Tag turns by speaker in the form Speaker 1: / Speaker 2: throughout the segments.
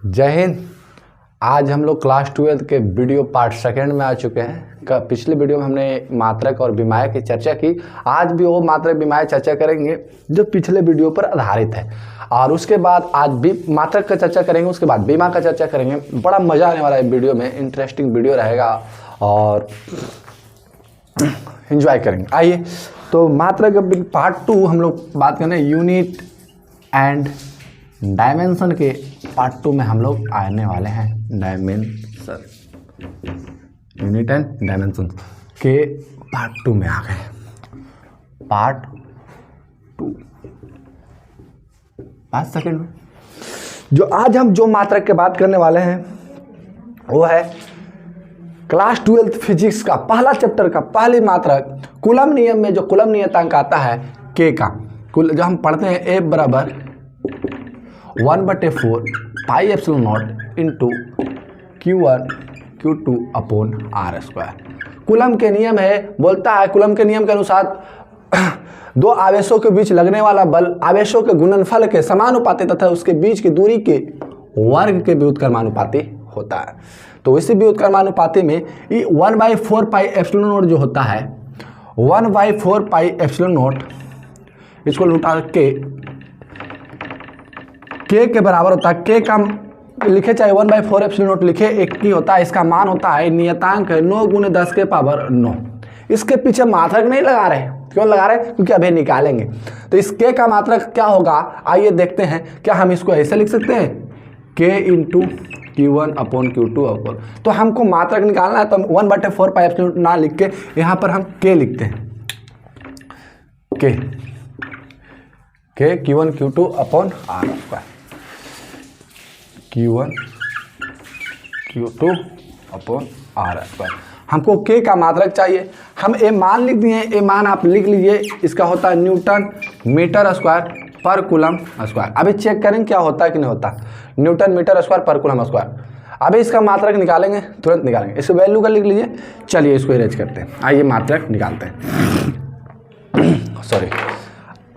Speaker 1: जय हिंद। आज हम लोग क्लास 12 के वीडियो पार्ट सेकंड में आ चुके हैं। पिछले वीडियो में हमने मात्रक और विमाय की चर्चा की। आज भी वो मात्रक विमाय चर्चा करेंगे जो पिछले वीडियो पर आधारित है, और उसके बाद आज भी मात्रक का चर्चा करेंगे, उसके बाद विमा का चर्चा करेंगे। बड़ा मजा आने वाला है वीडियो में, इंटरेस्टिंग वीडियो रहेगा और एंजॉय करेंगे। आइए तो मात्रक पार्ट 2 हम लोग बात करें यूनिट एंड डायमेंशन के पार्ट 2 में हम लोग आने वाले हैं। डायमेंशन, यूनिट एंड डायमेंशन के पार्ट 2 में आ गए। पार्ट 2 5 सेकेंड में जो आज हम जो मात्रक के बात करने वाले हैं वो है क्लास 12 फिजिक्स का पहला चैप्टर का पहली मात्रक कूलम नियम में जो कूलम नियतांक आता है के का, जो हम पढ़ते हैं F बराबर 1/4 pi epsilon not into Q1 Q2 upon R square. Coulomb के नियम है, बोलता है कूलम के नियम के अनुसार दो आवेशों के बीच लगने वाला बल आवेशों के गुणनफल के समानुपाती तथा उसके बीच की दूरी के वर्ग के व्युत्क्रमानुपाती होता है। तो इसी व्युत्क्रमानुपाती में 1/4 पाई एप्सिलॉन नॉट जो होता है 1/4 पाई एप्सिलॉन नॉट इसको लुटा के के बराबर होता है। के का लिखे चाहे 1/4 एप्सिलॉन नॉट लिखे, एक ही होता है। इसका मान होता है नियतांक है 9 × 10 के पावर 9। इसके पीछे मात्रक नहीं लगा रहे, क्यों लगा रहे? क्योंकि अभी निकालेंगे। तो इस के का मात्रक क्या होगा आइए देखते हैं। क्या हम इसको ऐसे लिख सकते हैं के into Q1 upon Q2 upon, तो हमको मात्रक निकालना है तो हम 1/4 पाई एप्सिलॉन नॉट ना लिख के यहाँ पर हम के लिखते हैं। के Q1 Q2 upon R square, Q1 Q2 upon R square. हमको के का मात्रक चाहिए। हम ए मान लिख दिए, ए मान आप लिख लीजिए। इसका होता है न्यूटन मीटर स्क्वायर पर कूलम स्क्वायर। अभी चेक करें क्या होता है कि नहीं होता। न्यूटन मीटर स्क्वायर पर कूलम स्क्वायर। अभी इसका मात्रक निकालेंगे, तुरंत निकालेंगे। इसको वैल्यू का लिख लीजिए। चलिए इसको इरेज करते हैं। आइए मात्रक निकालते हैं। सॉरी,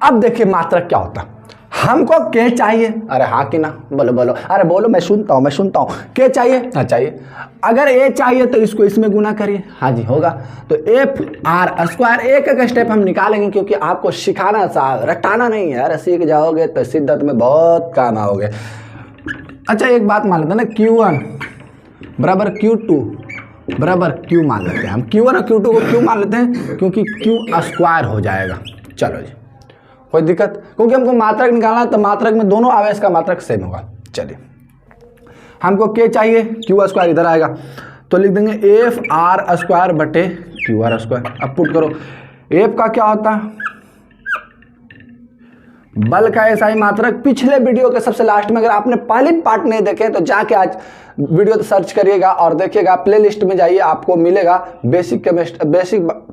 Speaker 1: अब देखिए मात्रक क्या होता है। हमको के चाहिए, अरे हाँ कि ना, बोलो बोलो, अरे बोलो, मैं सुनता हूँ। के चाहिए, हाँ चाहिए। अगर ए चाहिए तो इसको इसमें गुना करिए, हाँ जी होगा। तो FR स्क्वायर एक एक स्टेप हम निकालेंगे, क्योंकि आपको सिखाना साहब, रटाना नहीं है। अरे सीख जाओगे तो शिद्दत में बहुत काम आओगे। अच्छा एक बात मान लेते हैं ना, Q1 बराबर Q2 बराबर Q मान लेते हैं। हम Q1 और Q2 को क्यों मान लेते हैं? क्योंकि Q स्क्वायर हो जाएगा। चलो जी, कोई दिक्कत, क्योंकि हमको मात्रक निकालना है तो मात्रक में दोनों आवेश का मात्रक सेम होगा। चलिए हमको के चाहिए, Q स्क्वायर इधर आएगा तो लिख देंगे FR स्क्वायर बटे QR स्क्वायर। अब पुट करो, F का क्या होता है बल का एसआई मात्रक। पिछले वीडियो के सबसे लास्ट में, अगर आपने पहले पार्ट नहीं देखे तो जाके आज वीडियो सर्च करिएगा और देखिएगा, प्लेलिस्ट में जाइए, आपको मिलेगा बेसिक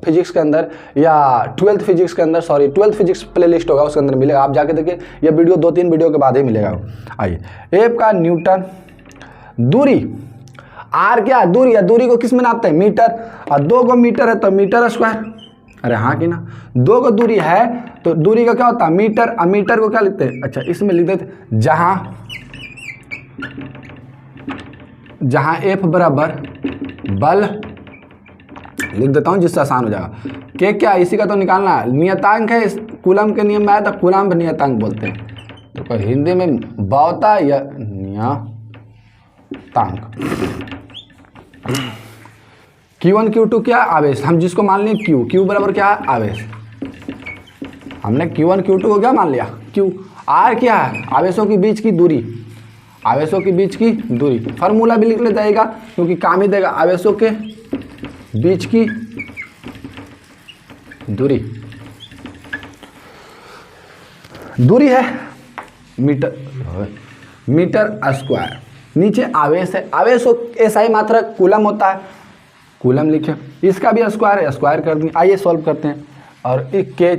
Speaker 1: फिजिक्स के अंदर या 12th फिजिक्स के अंदर, सॉरी 12th फिजिक्स प्लेलिस्ट होगा, उसके अंदर मिलेगा। आप जाके देखिए, ये वीडियो 2-3 वीडियो के बाद ही मिलेगा। आइए, एफ का न्यूटन, दूरी आर क्या दूरी है, दूरी को किस में नापते हैं? मीटर, और 2 को मीटर है तो मीटर स्क्वायर। अरे हाँ कि ना, 2 को दूरी है तो दूरी का क्या होता है मीटर। और मीटर को क्या लिखते हैं? अच्छा इसमें लिख देते जहां F बराबर बल लिख देता हूं जिससे आसान हो जाएगा। के क्या इसी का तो निकालना है, नियतांक है। कूलम के नियम में आया तो कूलम नियतांक बोलते हैं, तो कोई हिंदी में बौता या नियतांक। Q1 Q2 क्या आवेश, हम जिसको मान लिए Q बराबर क्या है आवेश। हमने Q1 Q2 को क्या मान लिया Q। R क्या है आवेशों के बीच की दूरी, आवेशों के बीच की दूरी। फार्मूला भी लिख ले जाएगा क्योंकि काम ही देगा। आवेशों के बीच की दूरी, दूरी है मीटर स्क्वायर। नीचे आवेश है, आवेशों एसआई मात्रक कूलम होता है, कूलम लिखे। इसका भी स्क्वायर है, स्क्वायर कर देंगे। आइए सॉल्व करते हैं। और एक के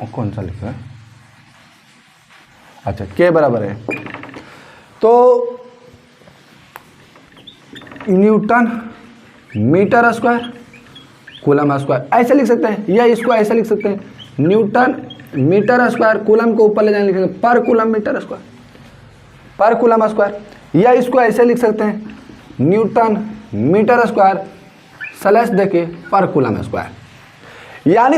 Speaker 1: कौन सा लिखा है, अच्छा के बराबर है तो newton metre square coulomb square, ऐसे लिख सकते हैं, या इसको ऐसे लिख सकते हैं न्यूटन मीटर स्क्वायर, कूलम को ऊपर ले जाने लिखेंगे पर कूलम मीटर स्क्वायर। पर कूलम स्क्वायर, या इसको ऐसे लिख सकते हैं न्यूटन मीटर स्क्वायर स्लैश देखिए पर कूलम स्क्वायर। यानी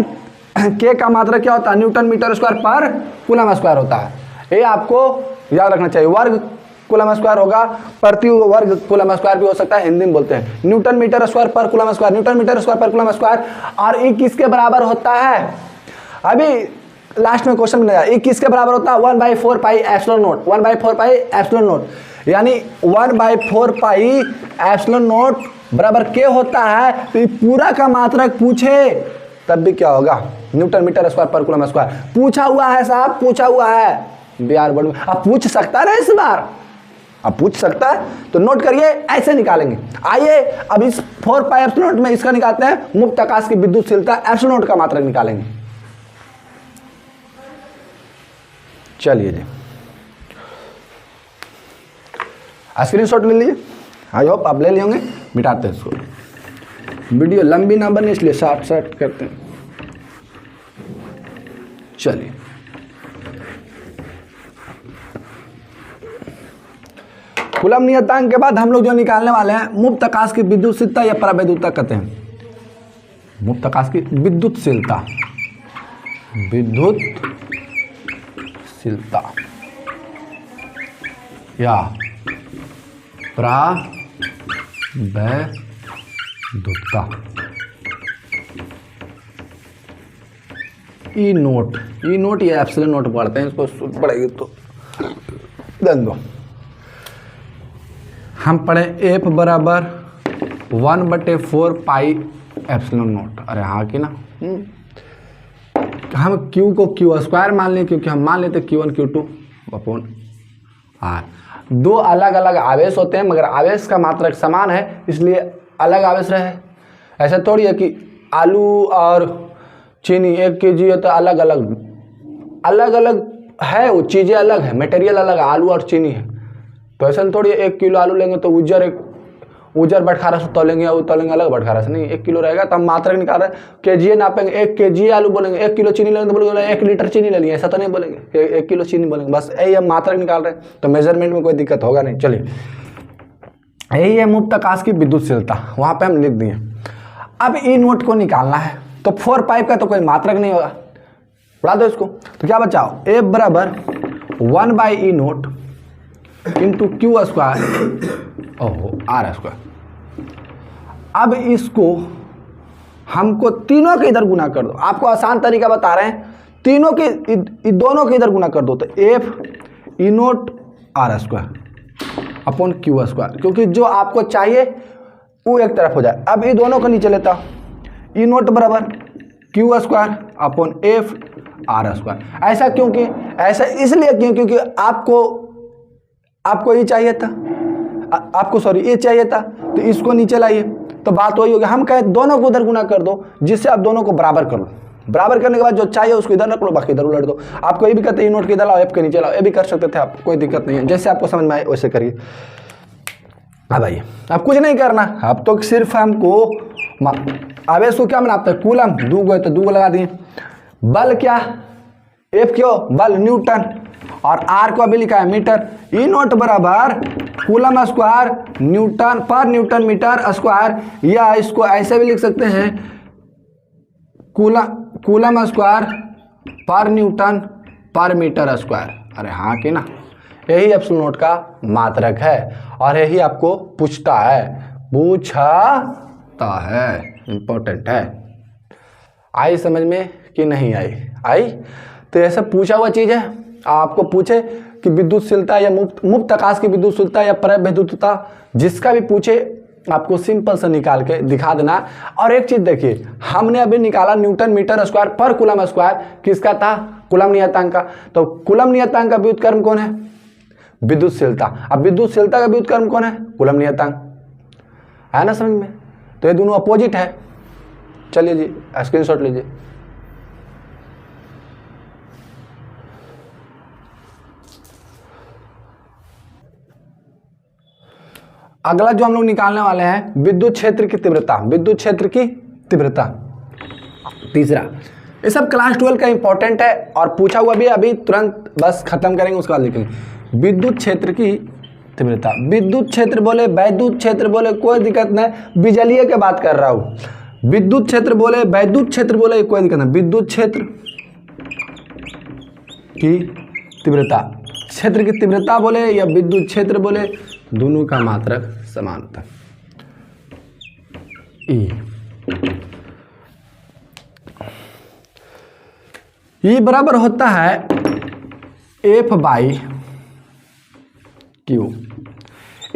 Speaker 1: के का मात्रक क्या होता है, न्यूटन मीटर स्क्वायर पर कूलम स्क्वायर होता है। ये आपको याद रखना चाहिए। वर्ग कूलम स्क्वायर होगा, प्रति वर्ग कूलम स्क्वायर भी हो सकता है, हिंदी में बोलते हैं न्यूटन मीटर स्क्वायर पर coulomb square, newton metre square पर कूलम स्क्वायर। और ये किसके बराबर होता है, अभी लास्ट में क्वेश्चन मिलेगा, ये किसके बराबर होता है, 1/4 pi epsilon not, 1/4 pi epsilon not, यानी 1/4 पाई एप्सिलॉन नॉट बराबर के होता है। तो ये पूरा का मात्रक पूछे तब भी क्या होगा, न्यूटन मीटर स्क्वायर पर कूलम स्क्वायर। पूछा हुआ है साहब, पूछा हुआ है बिहार बोर्ड में। अब पूछ सकता है ना इस बार, अब पूछ सकता है तो नोट करिए, ऐसे निकालेंगे। आइए अब इस 4 पाई एप्सिलॉन नॉट में इसका निकालते हैं, मुक्त आकाश की विद्युतशीलता एप्सिलॉन नॉट का मात्रक निकालेंगे। चलिए जी, स्क्रीनशॉट ले लीजिए, आई होप आप ले लिए होंगे। मिटाते हैं इसको, वीडियो लंबी ना बने इसलिए शॉर्ट करते हैं। चलिए कूलम नियतांक के बाद हम लोग जो निकालने वाले हैं मुक्त आकाश की विद्युतशीलता या परावैद्युतता कहते हैं। मुक्त आकाश की विद्युतशीलता, विद्युतशीलता या परावैद्युतता। ई नोट या एप्सिलॉन नोट पढ़ते हैं, इसको पढ़ेगी तो दन दो। हम पढ़े एफ बराबर 1/4 पाई एप्सिलॉन नोट। अरे हाँ कि ना, हम क्यू को क्यू स्क्वायर मान लें, क्योंकि हम मान लेते Q1 Q2 अपॉन आर। दो अलग अलग आवेश होते हैं मगर आवेश का मात्रक समान है, इसलिए अलग आवेश रहे। ऐसा थोड़ी है कि आलू और चीनी 1 kg है तो अलग अलग है, वो चीज़ें अलग है, मटेरियल अलग है, आलू और चीनी है। तो ऐसा थोड़ी 1 किलो आलू लेंगे तो उजर बटखारा से तोलेंगे और तोलेंगे अलग बटखारा से, नहीं 1 किलो रहेगा तो हम मात्रक निकाल रहे हैं, केजीए नापेंगे, 1 kg आलू बोलेंगे, 1 किलो चीनी लेंगे तो बोलेंगे 1 लीटर चीनी ले लिए, ऐसा तो नहीं बोलेंगे 1 किलो चीनी बोलेंगे, बस यही हम मात्रक निकाल रहे हैं, तो मेजरमेंट में कोई दिक्कत होगा नहीं। चलिए यही है मुक्त आकाश की विद्युतशीलता, वहाँ पे हम लिख दिए। अब ई नोट को निकालना है, तो 4 पाइप का तो कोई मात्रक नहीं होगा, बढ़ा दो इसको, तो क्या बचाओ, F बराबर 1/E naught into q square r square. अब इसको हमको तीनों के इधर गुना कर दो, आपको आसान तरीका बता रहे हैं, तीनों के दोनों के इधर गुना कर दो, तो F E naught r square upon q square, क्योंकि जो आपको चाहिए वो एक तरफ हो जाए। अब ये दोनों को नीचे लेता हूँ, ई नोट बराबर Q square upon F R square. ऐसा क्योंकि ऐसा इसलिए क्योंकि आपको ये चाहिए था, आपको सॉरी ये चाहिए था, तो इसको नीचे लाइए, तो बात वही होगी। हम कहें दोनों को उधर गुना कर दो, जिससे आप दोनों को बराबर कर लो, बराबर करने के बाद जो चाहिए उसको इधर रख लो, बाकी इधर उलट दो। आपको ये भी कहते हैं ई नोट के इधर लाओ, एफ के नीचे लाओ, ये भी कर सकते थे आप, कोई दिक्कत नहीं है, जैसे आपको समझ में आए वैसे करिए। अब आइए, अब कुछ नहीं करना, अब तो सिर्फ हमको आवेश को क्या बनाते हैं, कूलम, 2 गए तो 2 लगा दिए। बल क्या, एफ क्यों, बल न्यूटन, और आर को अभी लिखा है मीटर। ई नोट बराबर कूलम स्क्वायर न्यूटन पर न्यूटन मीटर स्क्वायर, या इसको ऐसे भी लिख सकते हैं कूलम स्क्वायर पर न्यूटन पर मीटर स्क्वायर। अरे हाँ कि ना, यही एप्सिलॉन नोट का मात्रक है और यही आपको पूछता है, इंपॉर्टेंट है। आई समझ में कि नहीं आई? तो ऐसा पूछा हुआ चीज़ है, आपको पूछे कि विद्युतशीलता या मुक्त आकाश की विद्युतशीलता या परावैद्युतता, जिसका भी पूछे आपको सिंपल से निकाल के दिखा देना। और एक चीज़ देखिए, हमने अभी निकाला न्यूटन मीटर स्क्वायर पर कूलम स्क्वायर, किसका था, कूलम नियतांक का। तो कूलम नियतांक का व्युत्क्रम कौन है, विद्युतशीलता। अब विद्युतशीलता का व्युत्क्रम कौन है, कूलम नियतांक, है ना समझ में। तो ये दोनों अपोजिट है। चलिए जी स्क्रीनशॉट लीजिए। अगला जो हम लोग निकालने वाले हैं विद्युत क्षेत्र की तीव्रता, विद्युत क्षेत्र की तीव्रता तीसरा। ये सब क्लास 12 का इंपॉर्टेंट है और पूछा हुआ भी, अभी तुरंत बस खत्म करेंगे उसके बाद लिखेंगे। विद्युत क्षेत्र की तीव्रता। विद्युत क्षेत्र बोले, वैद्युत क्षेत्र बोले, कोई दिक्कत नहीं, बिजलिए के बात कर रहा हूं। विद्युत क्षेत्र बोले, वैद्युत क्षेत्र बोले, कोई दिक्कत नहीं। विद्युत क्षेत्र की तीव्रता, क्षेत्र की तीव्रता बोले या विद्युत क्षेत्र बोले, दोनों का मात्रक समान होता है। ई बराबर होता है F बाई क्यू।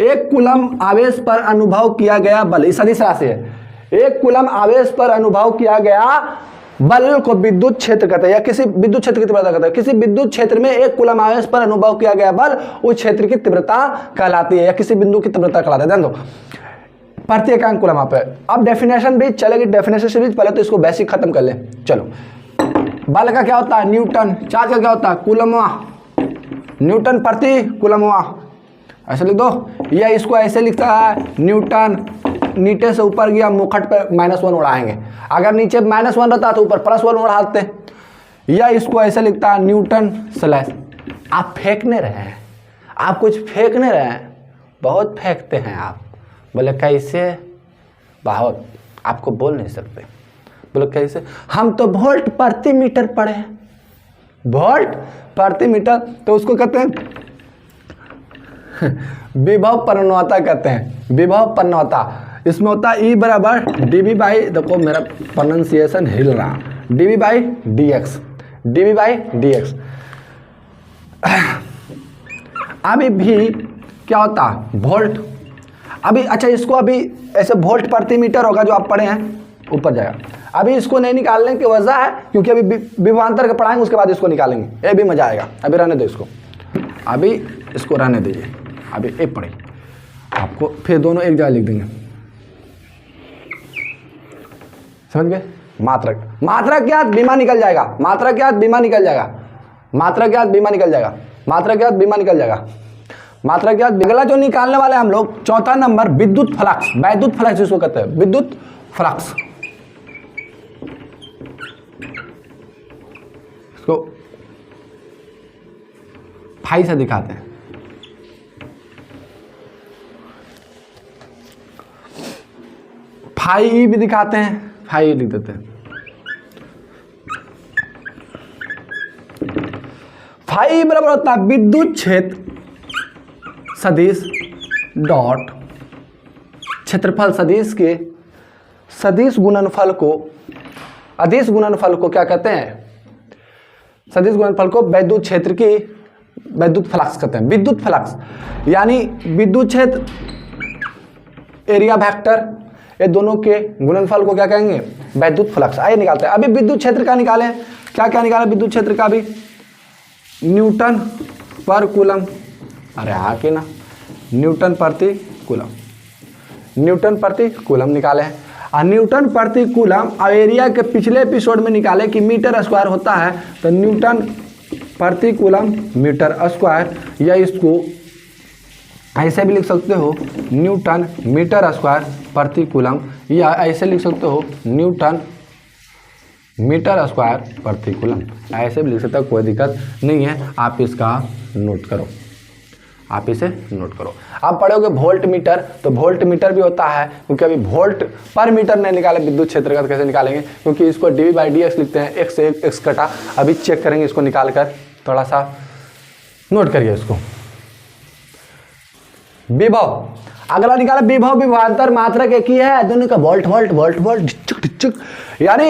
Speaker 1: एक कूलम आवेश पर अनुभव किया गया बल, इस सदिश राशि है। एक कूलम आवेश पर अनुभव किया गया बल को विद्युत क्षेत्र कहते हैं, या किसी विद्युत क्षेत्र की तीव्रता कहते हैं। किसी विद्युत क्षेत्र में एक कूलम आवेश पर अनुभव किया गया बल उस क्षेत्र की तीव्रता कहलाती है, या किसी बिंदु की तीव्रता कहलाती है। ध्यान दो, प्रति एकांक कूलम पे। अब डेफिनेशन भी चलेगी, डेफिनेशन सीरीज, पहले तो इसको बेसिक खत्म कर ले। चलो, बल का क्या होता है? न्यूटन। चार्ज का क्या होता है? कूलमवा। न्यूटन प्रति कूलमवा, ऐसे लिख दो। या इसको ऐसे लिखता है न्यूटन, नीचे से ऊपर गया मुखट पे -1 उड़ाएंगे। अगर नीचे -1 रहता तो ऊपर +1 उड़ाते। या इसको ऐसे लिखता है न्यूटन स्लैश। आप फेंकने रहे हैं, आप कुछ फेंकने रहे हैं, बहुत फेंकते हैं आप। बोले कैसे? बहुत, आपको बोल नहीं सकते। बोले कैसे? हम तो वोल्ट प्रति मीटर पढ़े हैं। वोल्ट प्रति मीटर तो उसको कहते हैं विभव प्रवणता कहते हैं। विभव प्रवणता इसमें होता है E बराबर dV बाई, देखो मेरा प्रोनाउंसिएशन हिल रहा, dV by dx, dV by dx। अभी भी क्या होता है? वोल्ट। अभी अच्छा, इसको अभी ऐसे वोल्ट प्रति मीटर होगा जो आप पढ़े हैं, ऊपर जाएगा। अभी इसको नहीं निकालने की वजह है क्योंकि अभी विभवांतर का पढ़ाएंगे, उसके बाद इसको निकालेंगे। ये भी मजा आएगा। अभी रहने दो इसको, अभी इसको रहने दीजिए। अभी ये पढ़े आपको, फिर दोनों एक जगह लिख देंगे। समझ गए? मात्रक, मात्रक क्या? बीमा निकल जाएगा। मात्रक क्या? बीमा निकल जाएगा। मात्रक क्या? बीमा निकल जाएगा। मात्रक क्या? बीमा निकल जाएगा। मात्रक क्या? अगला जो निकालने वाले हम लोग, चौथा नंबर, विद्युत फ्लक्स। वैद्युत फ्लक्स जिसको कहते हैं, विद्युत फ्लक्स। इसको फाई से दिखाते हैं। फाई ई भी दिखाते हैं, फाई लिख देते हैं। फाई बराबर होता है विद्युत क्षेत्र सदिश डॉट क्षेत्रफल सदिश के सदिश गुणनफल को, अदिश गुणनफल को क्या कहते हैं? सदिश गुणनफल को वैद्युत क्षेत्र की वैद्युत फ्लक्स कहते हैं। विद्युत फ्लक्स यानी विद्युत क्षेत्र, एरिया वेक्टर, ये दोनों के गुणनफल को क्या कहेंगे? वैद्युत फ्लक्स। आइए निकालते हैं। अभी विद्युत क्षेत्र का निकालें। क्या क्या निकालें विद्युत क्षेत्र का? भी न्यूटन पर कूलम, अरे आके ना, न्यूटन प्रति कूलम, न्यूटन प्रति कूलम निकाले हैं। और न्यूटन प्रति कूलम और एरिया के पिछले एपिसोड में निकाले कि मीटर स्क्वायर होता है, तो न्यूटन प्रति कूलम मीटर स्क्वायर, या इसको ऐसे भी लिख सकते हो न्यूटन मीटर स्क्वायर प्रति कूलम, या ऐसे लिख सकते हो न्यूटन मीटर स्क्वायर प्रति कूलम। ऐसे भी लिख सकते हो, कोई दिक्कत नहीं है। आप इसका नोट करो, आप इसे नोट करो। आप पढ़ोगे वोल्ट मीटर, तो वोल्ट मीटर भी होता है, क्योंकि अभी वोल्ट पर मीटर नहीं निकाले विद्युत क्षेत्र का, तो कैसे निकालेंगे? क्योंकि इसको dV बाई dx लिखते हैं, x से x कटा। अभी चेक करेंगे इसको निकाल कर, थोड़ा सा नोट करिए इसको। विभव, अगला निकाला विभव, विभवांतर, मात्रक एक ही है दोनों का, वोल्ट वोल्ट वोल्ट वोल्ट डिचक डिचक। यानी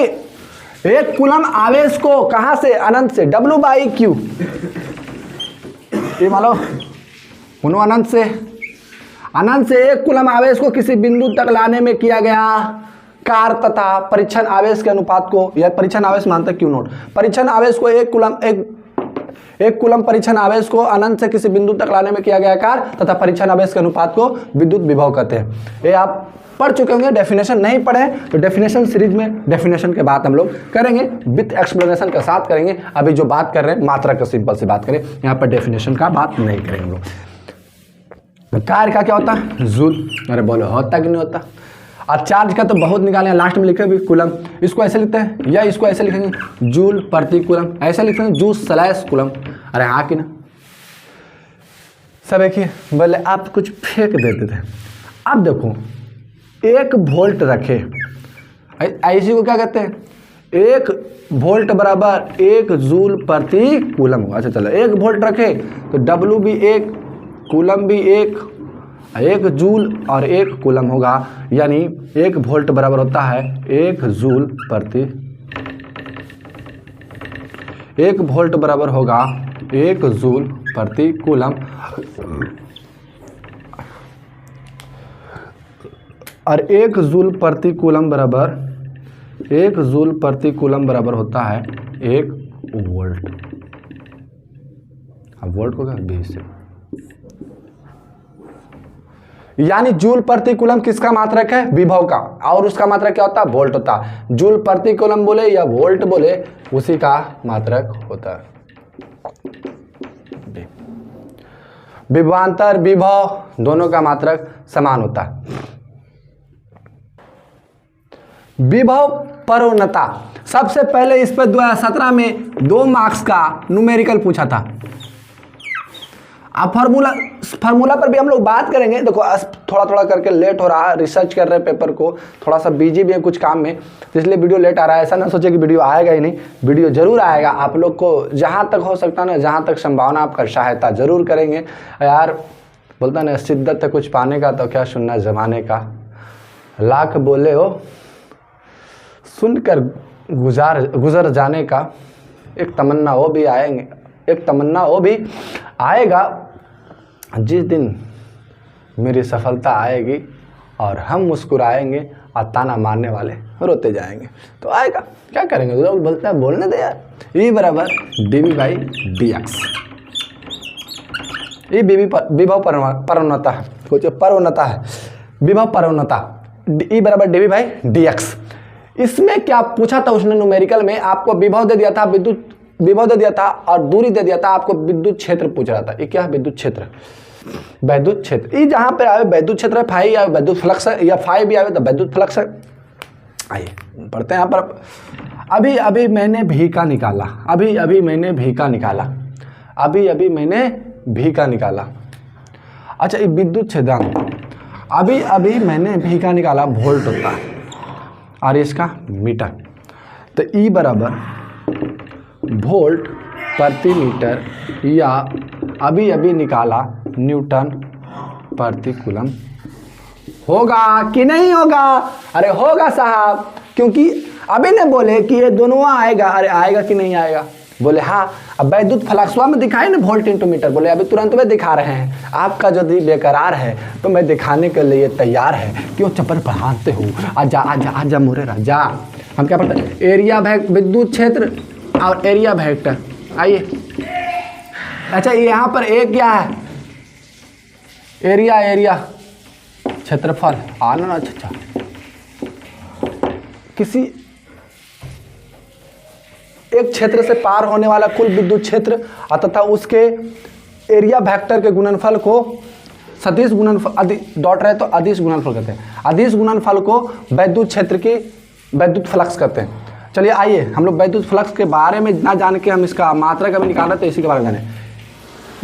Speaker 1: एक कूलम आवेश को कहां से? अनंत से, W बाई क्यू। ये मान लो अनंत से, अनंत से एक कूलम आवेश को किसी बिंदु तक लाने में किया गया कार्य तथा परीक्षण आवेश के अनुपात को, या परीक्षण आवेश मानते क्यू नोट। परीक्षण आवेश को एक कूलम परीक्षण आवेश को अनंत से किसी बिंदु तक लाने में किया गया कार्य तथा परीक्षण आवेश के अनुपात को विद्युत विभव कहते हैं। ये आप पढ़ चुके होंगे। डेफिनेशन नहीं पढ़े तो डेफिनेशन सीरीज में डेफिनेशन के बाद हम लोग करेंगे, विथ एक्सप्लेनेशन के साथ करेंगे। अभी जो बात कर रहे हैं मात्रा का सिंपल से बात करें, यहाँ पर डेफिनेशन का बात नहीं करेंगे हम लोग। कार्य का क्या होता है? जूल। अरे बोलो होता कि नहीं होता? और चार्ज का तो बहुत निकाले, लास्ट में लिखे भी कूलम। इसको ऐसे लिखते हैं, या इसको ऐसे लिखेंगे जूल प्रति कूलम, ऐसे लिखेंगे जूल स्लैश कूलम। अरे हाँ कि ना? सब एक ही, बोले आप कुछ फेंक देते थे। अब देखो 1 वोल्ट रखे, इसी को क्या कहते हैं, 1 वोल्ट बराबर 1 जूल प्रति कूलम होगा। अच्छा चलो 1 वोल्ट रखे तो W भी 1, कूलम भी 1 जूल और 1 कूलम होगा, यानी 1 वोल्ट बराबर होता है 1 जूल प्रति, 1 वोल्ट बराबर होगा 1 जूल प्रति कूलम, और 1 जूल प्रति कूलम बराबर 1 जूल प्रति कूलम बराबर होता है 1 वोल्ट। अब वोल्ट को क्या 20 से, यानी जूल प्रति कूलम किसका मात्रक है, विभव का, और उसका मात्रक क्या होता है, वोल्ट होता है। जूल प्रति कूलम बोले या वोल्ट बोले उसी का मात्रक होता है। विभवांतर विभव दोनों का मात्रक समान होता है। विभव परोन्नता, सबसे पहले इस पर 2017 में 2 मार्क्स का न्यूमेरिकल पूछा था। अब फार्मूला पर भी हम लोग बात करेंगे। देखो थोड़ा थोड़ा करके लेट हो रहा है, रिसर्च कर रहे हैं पेपर को, थोड़ा सा बिजी भी है कुछ काम में, तो इसलिए वीडियो लेट आ रहा है। ऐसा ना सोचे कि वीडियो आएगा ही नहीं, वीडियो जरूर आएगा। आप लोग को जहाँ तक हो सकता है ना, जहाँ तक संभावना, आपका सहायता जरूर करेंगे यार। बोलता ना शिद्दत है कुछ पाने का, तो क्या सुनना जमाने का, लाख बोले हो सुनकर गुजर जाने का, एक तमन्ना वो भी आएंगे, एक तमन्ना वो भी आएगा जिस दिन मेरी सफलता आएगी और हम मुस्कुराएंगे और ताना मारने वाले रोते जाएंगे। तो आएगा, क्या करेंगे, लोग बोलते हैं बोलने दे यार। E बराबर dV/dx, ये विभव परोन्नता है, कुछ परोन्नता है, विभव परोन्नता, E बराबर dV/dx। इसमें क्या पूछा था उसने न्यूमेरिकल में, आपको विभव दे दिया था, विभव दे दिया था और दूरी दे दिया था, आपको विद्युत क्षेत्र पूछ रहा था। ये क्या है, विद्युत क्षेत्र, वैद्युत क्षेत्र। ये जहां पे आवे वैद्युत क्षेत्र, फाई या वैद्युत फ्लक्स है, या फाई भी आवे तो वैद्युत फ्लक्स है। आइए पढ़ते हैं यहाँ पर। अभी मैंने भी का निकाला, अभी मैंने भी का निकाला, अभी मैंने भी का निकाला। अच्छा ये विद्युत क्षेत्रांक, अभी मैंने भी का निकाला, वोल्ट होता है और इसका मीटर। तो E बराबर वोल्ट प्रति मीटर, या अभी निकाला न्यूटन प्रति कूलम। होगा कि नहीं होगा, अरे होगा साहब, क्योंकि अभी ने बोले कि ये दोनों आएगा। अरे आएगा कि नहीं आएगा, बोले हाँ। अब वैद्युत फ्लक्सवा में दिखाए ना वोल्ट इंटू मीटर, बोले अभी तुरंत में दिखा रहे हैं। आपका जो दिल बेकरार है तो मैं दिखाने के लिए तैयार है, क्यों चप्पल पहनते हो, आजा आजा आजा मोरे राजा। हम क्या पढ़ते हैं, एरिया विद्युत क्षेत्र और एरिया वेक्टर। आइए अच्छा यहाँ पर एक क्या है, एरिया क्षेत्रफल आना ना। अच्छा किसी एक क्षेत्र से पार होने वाला कुल विद्युत क्षेत्र तथा उसके एरिया वेक्टर के गुणनफल को सदिश गुणनफल, डॉट रहे तो अदिश गुणनफल कहते हैं। अदिश गुणनफल को वैद्युत क्षेत्र की वैद्युत फ्लक्स कहते हैं। चलिए आइए हम लोग वैद्युत फ्लक्स के बारे में ना जान के हम इसका मात्रा का भी निकाल रहे थे, इसी के बारे में जाने।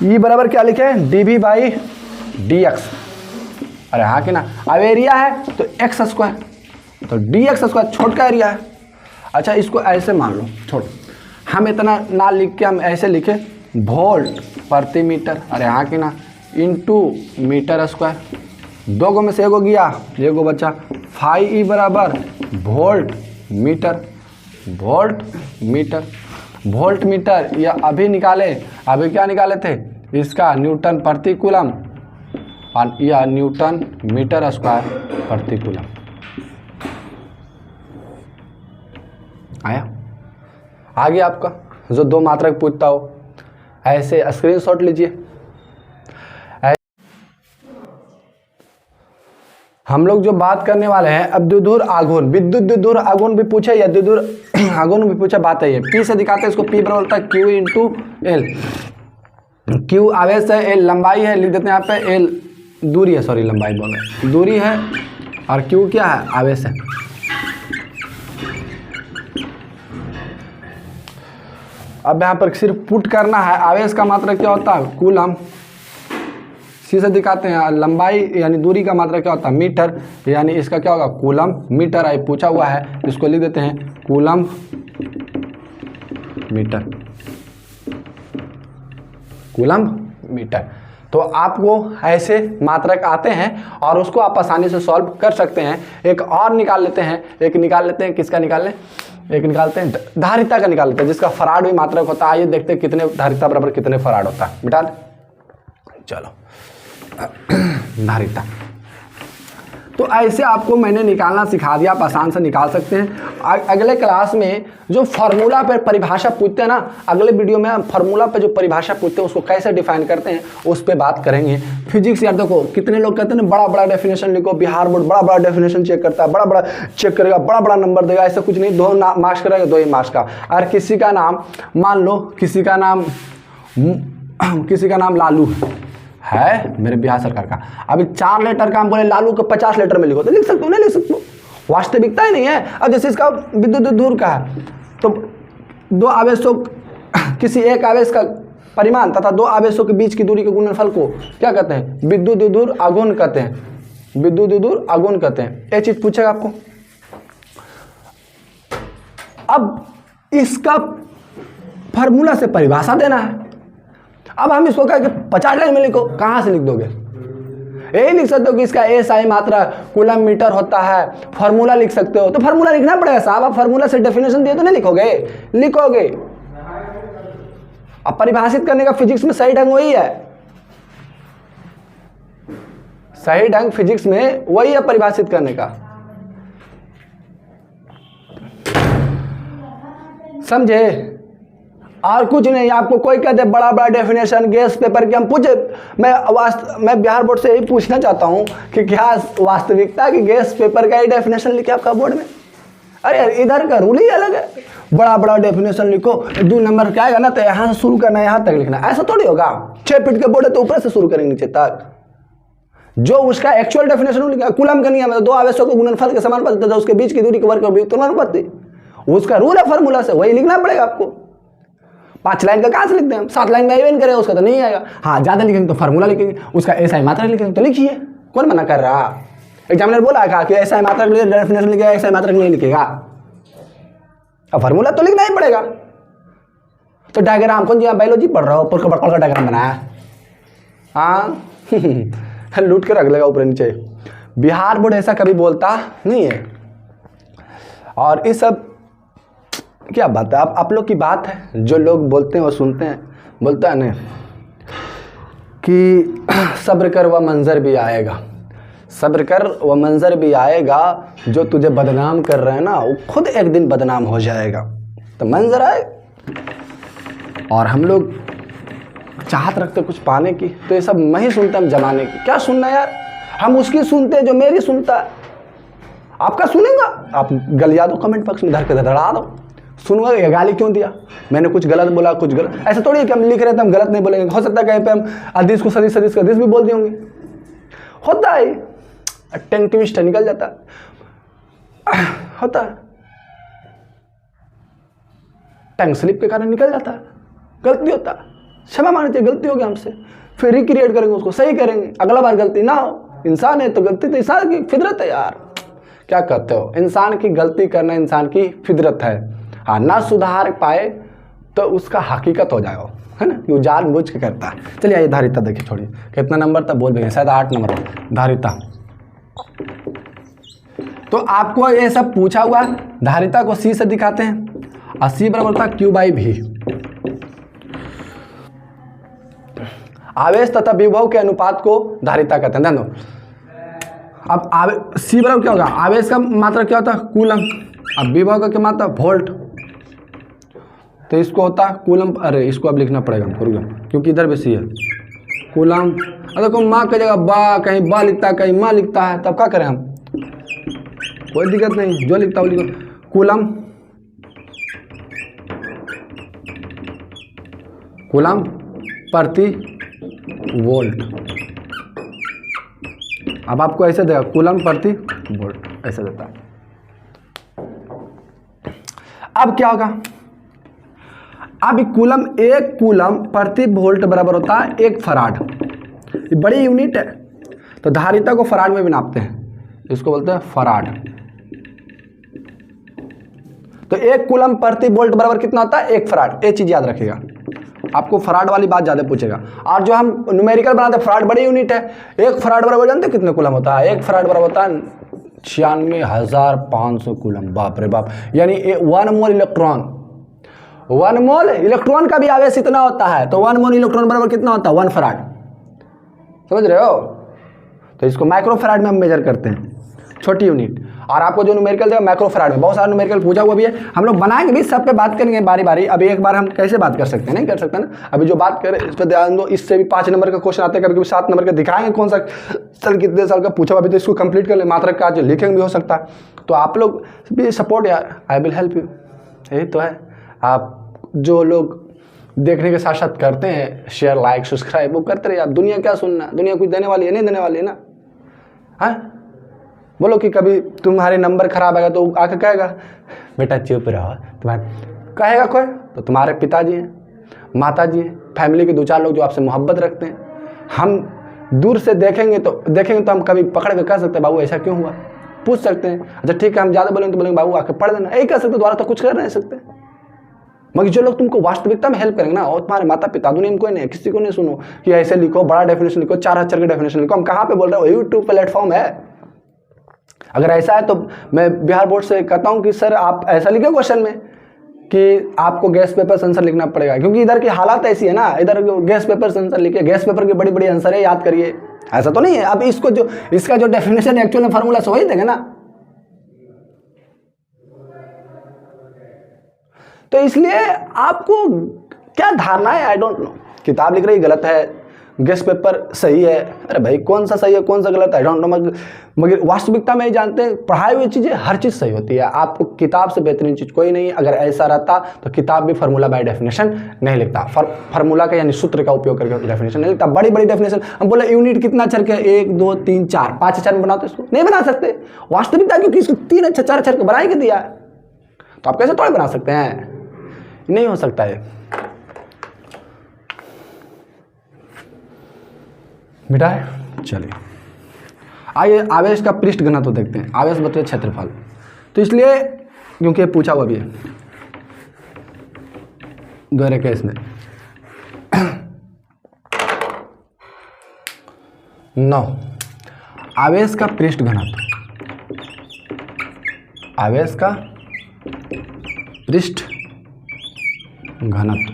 Speaker 1: ई बराबर क्या लिखे हैं, dV/dx। अरे हाँ कि ना, अब एरिया है तो एक्स स्क्वायर, तो dx स्क्वायर छोट का एरिया है। अच्छा इसको ऐसे मान लो, छोड़, हम इतना ना लिख के हम ऐसे लिखे वोल्ट प्रति मीटर, अरे हाँ कि ना, इंटू मीटर स्क्वायर। 2 गो में से एगो गया, एगो बचा। फाई ई बराबर वोल्ट मीटर, या अभी निकाले, अभी क्या निकाले थे, इसका न्यूटन प्रति कूलम और या न्यूटन मीटर स्क्वायर प्रति कूलम। आया आगे आपका जो 2 मात्रक पूछता हो, ऐसे स्क्रीनशॉट लीजिए। हम लोग जो बात करने वाले हैं अब द्विध्रुव आघूर्ण, विद्युत द्विध्रुव आघूर्ण भी पूछे या द्विध्रुव आघूर्ण भी पूछे, बात है ये। पी से दिखाते हैं इसको, पी बराबर होता है क्यू इंटू एल। क्यू आवेश है, एल लंबाई है, लिख देते हैं यहाँ पे, एल दूरी है, सॉरी लंबाई बोल रहे, दूरी है, और क्यू क्या है, आवेश है। अब यहाँ पर सिर्फ पुट करना है, आवेश का मात्रा क्या होता है, कूलम, सी से दिखाते हैं। लंबाई यानी दूरी का मात्रा क्या होता है मीटर, यानी इसका क्या होगा कूलम मीटर। आई पूछा हुआ है, इसको लिख देते हैं कूलम मीटर, कूलम मीटर। तो आपको ऐसे मात्रक आते हैं और उसको आप आसानी से सॉल्व कर सकते हैं। एक और निकाल लेते हैं, किसका निकाल लें, एक निकालते हैं धारिता का निकाल लेते हैं, जिसका फराड भी मात्रक होता है। आइए देखते हैं कितने धारिता बराबर कितने फराड होता है। मिटा चलो धारिता। तो ऐसे आपको मैंने निकालना सिखा दिया, आप आसान से निकाल सकते हैं। अगले क्लास में जो फार्मूला पर परिभाषा पूछते हैं ना, अगले वीडियो में फार्मूला पर जो परिभाषा पूछते हैं उसको कैसे डिफाइन करते हैं उस पर बात करेंगे। फिजिक्स यार देखो कितने लोग कहते हैं ना बड़ा बड़ा डेफिनेशन लिखो, बिहार बोर्ड बड़ा बड़ा डेफिनेशन चेक करता है, बड़ा बड़ा चेक करेगा, बड़ा बड़ा नंबर देगा। ऐसा कुछ नहीं, 2 मार्क्स करेगा 2 ही मार्क्स का। और किसी का नाम मान लो किसी का नाम लालू है मेरे बिहार सरकार का, अभी 4 लेटर का हम बोले लालू को 50 लेटर में लिखो तो लिख सकते हो, नहीं लिख सकते हो, वास्तविकता ही नहीं है। अब जैसे इसका विद्युत दूर का है तो 2 आवेशों किसी एक आवेश का परिमाण तथा 2 आवेशों के बीच की दूरी के गुणनफल को क्या कहते हैं विद्युत दूर आघूर्ण कहते हैं, विद्युत दूर आघूर्ण कहते हैं। ये चीज पूछेगा आपको। अब इसका फार्मूला से परिभाषा देना है। अब हम इसको कह के 50 लाइन में लिखो, कहां से लिख दोगे? यही लिख सकते हो कि इसका SI मात्रा कूलम मीटर होता है, फार्मूला लिख सकते हो। तो फार्मूला लिखना पड़ेगा साहब, आप फार्मूला से डेफिनेशन दिए तो नहीं लिखोगे, लिखोगे। अब परिभाषित करने का फिजिक्स में सही ढंग वही है, सही ढंग फिजिक्स में वही है परिभाषित करने का, समझे? और कुछ नहीं। आपको कोई कहते बड़ा बड़ा डेफिनेशन गैस पेपर के हम पूछे, मैं बिहार बोर्ड से यही पूछना चाहता हूं कि क्या वास्तविकता की गैस पेपर का ही डेफिनेशन लिखे आपका बोर्ड में? अरे यार इधर का रूल ही अलग है, बड़ा बड़ा डेफिनेशन लिखो, 2 नंबर क्या आएगा ना तो यहाँ से शुरू करना है यहाँ तक लिखना, ऐसा थोड़ी होगा। 6 फीट के बोर्ड है तो ऊपर से शुरू करेंगे नीचे तक। जो उसका एक्चुअल डेफिनेशन लिखा कूलम का नियम है, 2 आवेशों को गुणनफल के समानुपाती तथा उसके बीच की दूरी के वर्ग के समानुपाती, उसका रूल है फार्मूला से, वही लिखना पड़ेगा आपको। 5 लाइन का कहां से लिखते हैं हम? 7 लाइन में इवेंट करेगा उसका तो नहीं आएगा। हाँ ज्यादा लिखेंगे तो फार्मूला लिखेंगे, उसका SI मात्रा लिखेंगे तो लिखिए, कौन मना कर रहा? एग्जामिनर बोला है कि SI मात्रा के लिए डेफिनेशन लिखेगा, SI मात्रा नहीं लिखेगा। अब फार्मूला तो लिखना ही पड़ेगा। तो डायग्राम कौन जी बायोलॉजी पढ़ रहा हो, बड़का का डायग्राम बनाया, हाँ लूट के रख लेगा ऊपर नीचे। बिहार बोर्ड ऐसा कभी बोलता नहीं है। और इस सब क्या बात है, आप लोग की बात है, जो लोग बोलते हैं वो सुनते हैं। बोलता है ना कि सब्र कर वह मंजर भी आएगा, सब्र कर वह मंजर भी आएगा, जो तुझे बदनाम कर रहे हैं ना वो खुद एक दिन बदनाम हो जाएगा। तो मंजर आए। और हम लोग चाहत रखते कुछ पाने की, तो ये सब मैं ही सुनता हम जमाने की। क्या सुनना यार, हम उसकी सुनते जो मेरी सुनता है। आपका सुनेगा, आप गलिया दो कमेंट बॉक्स में, धर के धड़ा दो, सुनूंगा ये गाली क्यों दिया, मैंने कुछ गलत बोला, कुछ गलत। ऐसा थोड़ी है कि हम लिख रहे थे हम गलत नहीं बोलेंगे। हो सकता है कहीं पे हम हदीस को सदीस का हदीस भी बोल दिए होंगे, होता है, टंग ट्विस्ट निकल जाता है, होता है, टंग स्लिप के कारण निकल जाता है, गलती होता है, क्षमा मांगनी चाहिए, गलती हो गई हमसे, फिर रिक्रिएट करेंगे, उसको सही करेंगे, अगला बार गलती ना हो। इंसान है तो गलती तो इंसान की फितरत है यार, क्या कहते हो, इंसान की गलती करना इंसान की फितरत है। हाँ ना सुधार पाए तो उसका हकीकत हो जाएगा, है ना, कि वो जानबूझ के करता है। चलिए आइए धारिता देखिए, छोड़िए कितना नंबर था बोल देंगे, शायद 8 नंबर धारिता। तो आपको ये सब पूछा हुआ, धारिता को C से दिखाते हैं, और C बराबर था Q/V। आवेश तथा विभव के अनुपात को धारिता कहते हैं। ध्यान दो, अब C बराबर क्या होगा, आवेश का मात्रा क्या होता है कूलम, अब विभव का क्या मात्रा वोल्ट, तो इसको होता है कूलम। अरे इसको अब लिखना पड़ेगा क्योंकि इधर भी C है कूलम। अगर को माँ का जगह बा, कहीं बा लिखता है कहीं माँ लिखता है, तब क्या करें हम, कोई दिक्कत नहीं, जो लिखता हो लिखो, कूलम कूलम प्रति वोल्ट। अब आपको ऐसे देगा कूलम प्रति वोल्ट, ऐसे देता है। अब क्या होगा, अब कूलम, 1 कूलम प्रति वोल्ट बराबर होता है 1 फराड। ये बड़ी यूनिट है। तो धारिता को फराड में भी नापते हैं, इसको बोलते हैं फराड। तो 1 कूलम प्रति वोल्ट बराबर कितना होता है? 1 फराड। ये चीज याद रखिएगा, आपको फराड वाली बात ज्यादा पूछेगा। और जो हम न्यूमेरिकल बनाते हैं, फराड बड़ी यूनिट है। 1 फराड बराबर जानते कितने कूलम होता है? 1 फराड बराबर होता है 96,500 कूलम। बाप रे बाप, यानी 1 मोल इलेक्ट्रॉन, 1 मोल इलेक्ट्रॉन का भी आवेश इतना होता है। तो 1 मोल इलेक्ट्रॉन बराबर कितना होता है? 1 फराड। समझ रहे हो? तो इसको माइक्रो फराड में हम मेजर करते हैं, छोटी यूनिट। और आपको जो न्यूमेरिकल देगा माइक्रो फराड में, बहुत सारा न्यूमेरिकल पूछा हुआ भी है, हम लोग बनाएंगे भी, सब पे बात करेंगे बारी बारी। अभी एक बार हम कैसे बात कर सकते हैं? नहीं कर सकते ना। अभी जो बात करें इस पर ध्यान दो। इससे भी 5 नंबर का क्वेश्चन आते हैं, कभी कभी 7 नंबर का दिखाएंगे कौन सा साल कितने साल का पूछा। अभी तो इसको कंप्लीट कर ले, मात्रक का जो लिखेंगे भी हो सकता है। तो आप लोग भी सपोर्ट यार, आई विल हेल्प यू। यही तो है, आप जो लोग देखने के साथ साथ करते हैं शेयर लाइक सब्सक्राइब, वो करते रहिए। आप दुनिया क्या सुनना, दुनिया कुछ देने वाली है? नहीं देने वाली है ना। हाँ, बोलो कि कभी तुम्हारे नंबर खराब आएगा तो आके कहेगा बेटा चुप रहो, तुम्हारे कहेगा कोई? तो तुम्हारे पिताजी हैं, माताजी हैं, फैमिली के 2-4 लोग जो आपसे मोहब्बत रखते हैं। हम दूर से देखेंगे तो हम कभी पकड़ के कह सकते हैं बाबू ऐसा क्यों हुआ, पूछ सकते हैं। अच्छा ठीक है, हम ज़्यादा बोलेंगे तो बोलेंगे बाबू आके पढ़ देना, यही कह सकते, दोबारा तो कुछ कर नहीं सकते। मगर जो लोग तुमको वास्तविकता में हेल्प करेंगे ना, और तुम्हारे माता पिता, दुनिया में कोई नहीं, किसी को नहीं सुनो कि ऐसे लिखो, बड़ा डेफिनेशन लिखो, 4 अक्षर की डेफिनेशन लिखो। हम कहाँ पे बोल रहे हो? यूट्यूब प्लेटफॉर्म है। अगर ऐसा है तो मैं बिहार बोर्ड से कहता हूं कि सर आप ऐसा लिखे क्वेश्चन में कि आपको गैस पेपर आंसर लिखना पड़ेगा, क्योंकि इधर की हालत ऐसी है ना, इधर गैस पेपर आंसर लिखे, गैस पेपर की बड़ी बड़ी आंसर है, याद करिए। ऐसा तो नहीं है। अब इसको जो इसका जो डेफिनेशन एक्चुअल में फार्मूला से वही देंगे ना। तो इसलिए आपको क्या धारणा है, आई डोंट नो। किताब लिख रही गलत है, गैस पेपर सही है, अरे भाई कौन सा सही है कौन सा गलत है, आई डोंट नो। मगर वास्तविकता में जानते हैं, पढ़ाई हुई चीज़ें हर चीज़ सही होती है। आपको किताब से बेहतरीन चीज़ कोई नहीं है। अगर ऐसा रहता तो किताब भी फार्मूला बाय डेफिनेशन नहीं लिखता, फार्मूला का यानी सूत्र का उपयोग करके डेफिनेशन नहीं लिखता। बड़ी बड़ी डेफिनेशन हम बोले यूनिट कितना अक्षर के, 1 2 3 4 5 अक्षर में बनाते, इसको नहीं बना सकते। वास्तविकता क्योंकि इसको 3 अक्षर 4 अक्षर को बना के दिया है, तो आप कैसे थोड़े बना सकते हैं? नहीं हो सकता है बेटा। चलिए आइए आवेश का पृष्ठ घनत्व देखते हैं। आवेश बटे क्षेत्रफल। तो इसलिए क्योंकि पूछा हुआ भी है दोहरे केस में 9 आवेश का पृष्ठ घनत्व, आवेश का पृष्ठ घनत्व।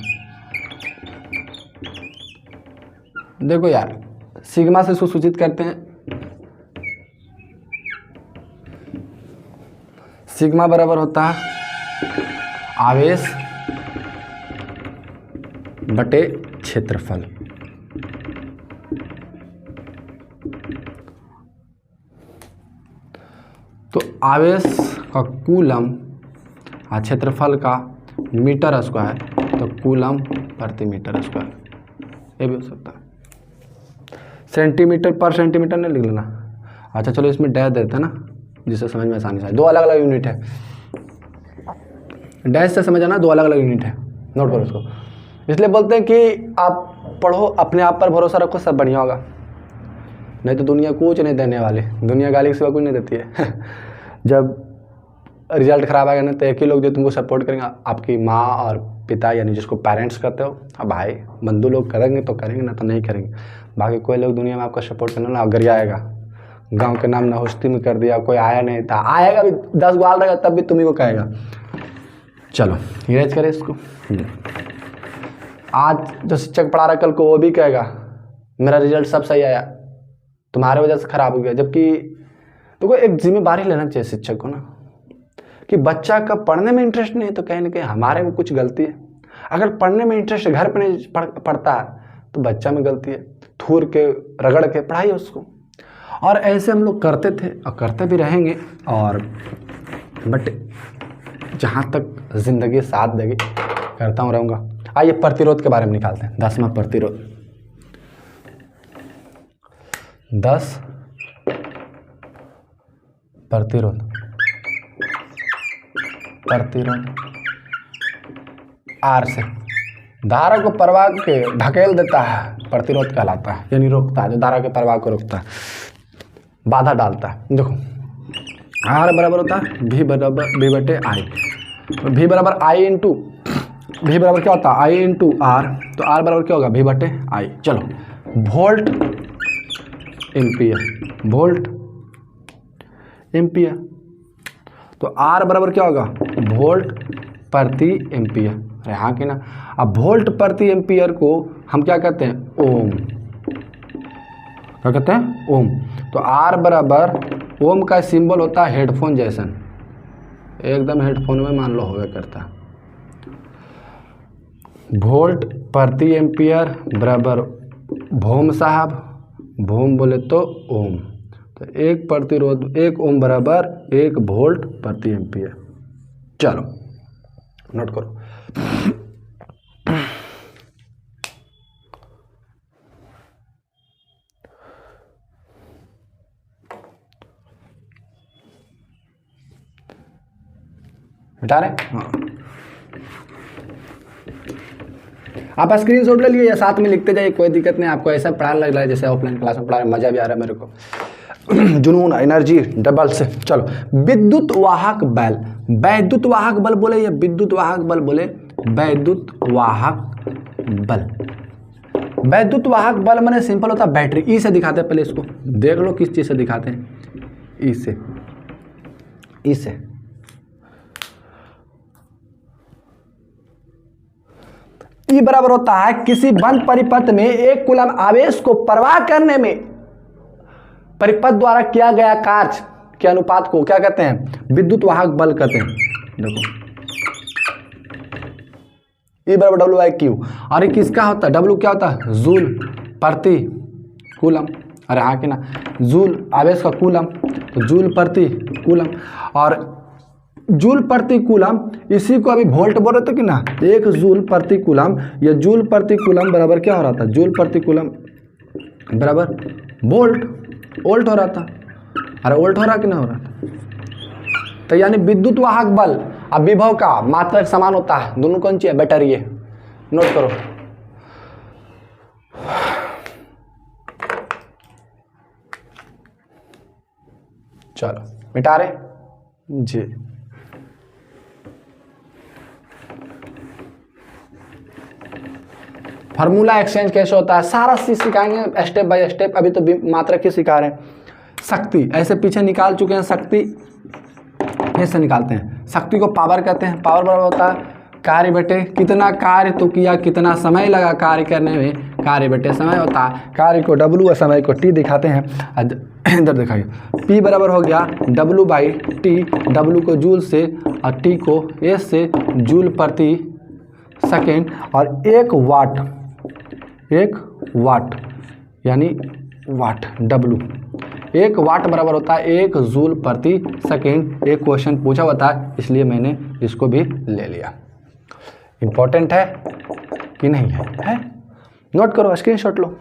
Speaker 1: देखो यार, सिग्मा से इसको सूचित करते हैं। सिग्मा बराबर होता है आवेश बटे क्षेत्रफल। तो आवेश का कूलम और क्षेत्रफल का मीटर स्क्वायर, तो कूलम प्रति मीटर स्क्वायर, ये भी हो सकता है। सेंटीमीटर पर सेंटीमीटर नहीं लिख लेना। अच्छा चलो इसमें डैश देते हैं ना, जिससे समझ में आसानी से आए। 2 अलग अलग यूनिट है, डैश से समझ आना, 2 अलग अलग यूनिट है, नोट करो उसको। इसलिए बोलते हैं कि आप पढ़ो, अपने आप पर भरोसा रखो, सब बढ़िया होगा। नहीं तो दुनिया कुछ नहीं देने वाली, दुनिया गाली के सिवा कुछ नहीं देती है। जब रिजल्ट खराब आएगा ना, तो एक ही लोग जो तुमको सपोर्ट करेंगे, आपकी माँ और पिता, यानी जिसको पेरेंट्स कहते हो। अब भाई बंधु लोग करेंगे तो करेंगे, ना तो नहीं करेंगे। बाकी कोई लोग दुनिया में आपका सपोर्ट करना ना, अगर आएगा गांव के नाम नहुस्ती में कर दिया, कोई आया नहीं था, आएगा भी 10 ग्वाल रहेगा तब भी तुम्ही को कहेगा। चलो इरेज करें इसको। आज जो शिक्षक पढ़ा रहा कल को वो भी कहेगा मेरा रिजल्ट सब सही आया, तुम्हारे वजह से खराब हो गया। जबकि तो एक जिम्मेदारी लेना चाहिए शिक्षक को ना, कि बच्चा का पढ़ने में इंटरेस्ट नहीं है तो कहीं ना कहीं हमारे में कुछ गलती है। अगर पढ़ने में इंटरेस्ट घर पर नहीं पढ़ता है तो बच्चा में गलती है। थूर के रगड़ के पढ़ाइए उसको। और ऐसे हम लोग करते थे और करते भी रहेंगे। और बट जहाँ तक जिंदगी साथ देगी करता हूँ रहूँगा। आइए प्रतिरोध के बारे में निकालते हैं। 10वां प्रतिरोध। 10 प्रतिरोध, प्रतिरोध आर से धारा को प्रवाह के ढकेल देता है, प्रतिरोध कहलाता है, यानी रोकता है, जो धारा के प्रवाह को रोकता है, बाधा डालता है। देखो आर बराबर होता है भी बराबर बी बटे आई, भी बराबर आई इंटू भी बराबर क्या होता है आई इंटू आर, तो आर बराबर क्या होगा भी बटे आई। चलो वोल्ट एम्पियर, वोल्ट एम्पियर, तो आर बराबर क्या होगा वोल्ट प्रति एम्पियर। अरे हाँ कि ना। अब वोल्ट प्रति एम्पियर को हम क्या कहते हैं ओम, क्या कहते हैं ओम। तो आर बराबर ओम का सिंबल होता है हेडफोन जैसन, एकदम हेडफोन में मान लो होवे करता। वोल्ट प्रति एम्पियर बराबर भोम साहब, भोम बोले तो ओम, तो एक प्रतिरोध 1 ओम बराबर 1 वोल्ट प्रति एम्पियर। चलो नोट करो। मिटा रहे? हाँ, आप स्क्रीनशॉट ले लिए या साथ में लिखते जाइए, कोई दिक्कत नहीं। आपको ऐसा पढ़ाने लग रहा है जैसे ऑफलाइन क्लास में पढ़ा रहे, मजा भी आ रहा है मेरे को। जुनून एनर्जी डबल से। चलो विद्युत वाहक बल, वैद्युत वाहक बल बोले या विद्युत वाहक बल बोले, वैद्युत वाहक बल। वैद्युत वाहक बल मैंने सिंपल होता है बैटरी। ई से दिखाते हैं, पहले इसको देख लो किस चीज से दिखाते हैं। ई से, ई से ई बराबर होता है किसी बंद परिपथ में एक कूलम आवेश को प्रवाह करने में परिपथ द्वारा किया गया कार्य के अनुपात को क्या कहते हैं विद्युत वाहक बल कहते हैं। देखो ई बराबर डब्ल्यू आई क्यू, और ये किसका होता है डब्ल्यू क्या होता है जूल प्रति कूलम। अरे हाँ कि ना, जूल आवेश का कूलम, तो जूल प्रति कूलम, और जूल प्रति कूलम इसी को अभी वोल्ट बोल रहे थे कि ना। 1 जूल प्रति कूलम या जूल प्रति कूलम बराबर क्या हो रहा था, जूल प्रति कूलम बराबर वोल्ट, वोल्ट हो रहा था। अरे वोल्ट हो रहा कि नहीं हो रहा था। तो यानी विद्युत वाहक बल अब विभव का मात्रक समान होता है, दोनों कौन सी है बैटरी है। नोट करो। चलो मिटा रहे जी। फार्मूला एक्सचेंज कैसे होता है सारा चीज सिखाएंगे स्टेप बाय स्टेप। अभी तो मात्रक ही सिखा रहे हैं। शक्ति ऐसे पीछे निकाल चुके हैं, शक्ति ऐसे निकालते हैं। शक्ति को पावर कहते हैं। पावर बराबर होता है कार्य बटे कितना कार्य तो किया, कितना समय लगा कार्य करने में, कार्य बटे समय होता है। कार्य को W और समय को T दिखाते हैं। इधर दिखाइए, P बराबर हो गया W बाई T, W को जूल से और T को S से जूल प्रति सेकेंड, और 1 वाट, 1 वाट यानी वाट W, 1 वाट बराबर होता है 1 जूल प्रति सेकेंड। एक क्वेश्चन पूछा हुआ था इसलिए मैंने इसको भी ले लिया। इंपॉर्टेंट है कि नहीं है? नोट करो, स्क्रीनशॉट लो।